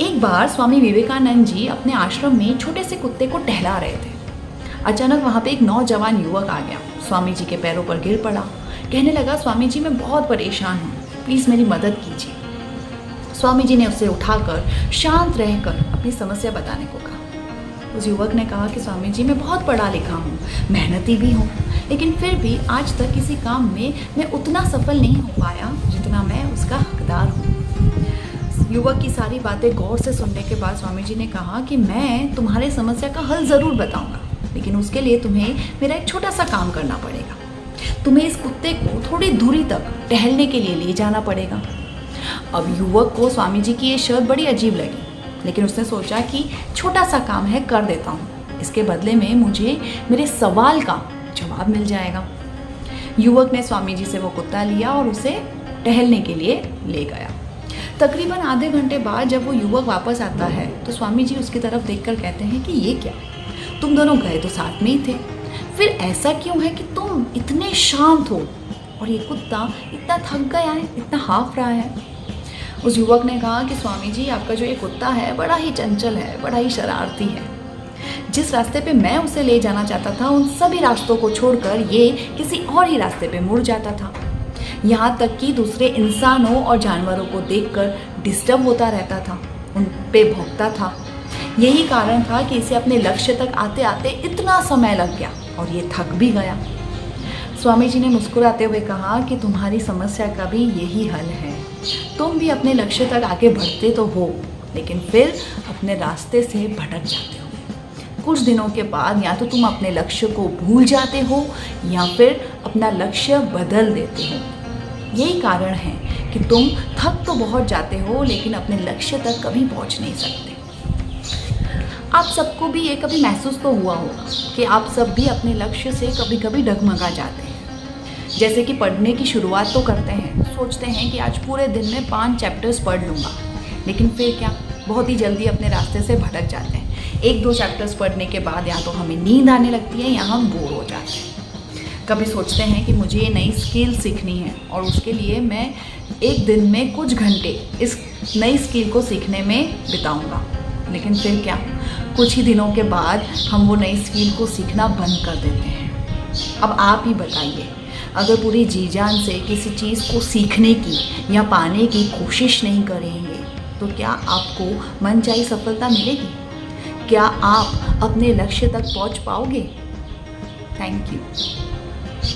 एक बार स्वामी विवेकानंद जी अपने आश्रम में छोटे से कुत्ते को टहला रहे थे। अचानक वहाँ पे एक नौजवान युवक आ गया, स्वामी जी के पैरों पर गिर पड़ा, कहने लगा, स्वामी जी मैं बहुत परेशान हूँ, प्लीज़ मेरी मदद कीजिए। स्वामी जी ने उसे उठाकर शांत रहकर अपनी समस्या बताने को कहा। उस युवक ने कहा कि स्वामी जी मैं बहुत पढ़ा लिखा हूँ, मेहनती भी हूँ, लेकिन फिर भी आज तक किसी काम में मैं उतना सफल नहीं हो पाया जितना मैं उसका हकदार हूँ। युवक की सारी बातें गौर से सुनने के बाद स्वामी जी ने कहा कि मैं तुम्हारी समस्या का हल ज़रूर बताऊंगा, लेकिन उसके लिए तुम्हें मेरा एक छोटा सा काम करना पड़ेगा। तुम्हें इस कुत्ते को थोड़ी दूरी तक टहलने के लिए ले जाना पड़ेगा। अब युवक को स्वामी जी की ये शर्त बड़ी अजीब लगी, लेकिन उसने सोचा कि छोटा सा काम है, कर देता हूँ, इसके बदले में मुझे मेरे सवाल का जवाब मिल जाएगा। युवक ने स्वामी जी से वो कुत्ता लिया और उसे टहलने के लिए ले गया। तकरीबन आधे घंटे बाद जब वो युवक वापस आता है तो स्वामी जी उसकी तरफ देखकर कहते हैं कि ये क्या, तुम दोनों गए तो साथ में ही थे, फिर ऐसा क्यों है कि तुम इतने शांत हो और ये कुत्ता इतना थक गया है, इतना हाफ रहा है। उस युवक ने कहा कि स्वामी जी आपका जो ये कुत्ता है बड़ा ही चंचल है, बड़ा ही शरारती है। जिस रास्ते पे मैं उसे ले जाना चाहता था उन सभी रास्तों को छोड़कर ये किसी और ही रास्ते पे मुड़ जाता था। यहाँ तक कि दूसरे इंसानों और जानवरों को देखकर डिस्टर्ब होता रहता था, उन पे भौंकता था। यही कारण था कि इसे अपने लक्ष्य तक आते आते इतना समय लग गया और ये थक भी गया। स्वामी जी ने मुस्कुराते हुए कहा कि तुम्हारी समस्या का भी यही हल है। तुम भी अपने लक्ष्य तक आगे बढ़ते तो हो, लेकिन फिर अपने रास्ते से भटक जाते हो। कुछ दिनों के बाद या तो तुम अपने लक्ष्य को भूल जाते हो या फिर अपना लक्ष्य बदल देते हो। यही कारण है कि तुम थक तो बहुत जाते हो लेकिन अपने लक्ष्य तक कभी पहुंच नहीं सकते। आप सबको भी ये कभी महसूस तो हुआ होगा कि आप सब भी अपने लक्ष्य से कभी कभी डगमगा जाते हैं। जैसे कि पढ़ने की शुरुआत तो करते हैं, सोचते हैं कि आज पूरे दिन में 5 चैप्टर्स पढ़ लूँगा, लेकिन फिर क्या, बहुत ही जल्दी अपने रास्ते से भटक जाते हैं। 1-2 चैप्टर्स पढ़ने के बाद या तो हमें नींद आने लगती है या हम बोर हो जाते हैं। कभी सोचते हैं कि मुझे ये नई स्किल सीखनी है और उसके लिए मैं एक दिन में कुछ घंटे इस नई स्किल को सीखने में बिताऊंगा, लेकिन फिर क्या, कुछ ही दिनों के बाद हम वो नई स्किल को सीखना बंद कर देते हैं। अब आप ही बताइए, अगर पूरी जी जान से किसी चीज़ को सीखने की या पाने की कोशिश नहीं करेंगे तो क्या आपको मनचाही सफलता मिलेगी? क्या आप अपने लक्ष्य तक पहुंच पाओगे? Thank you.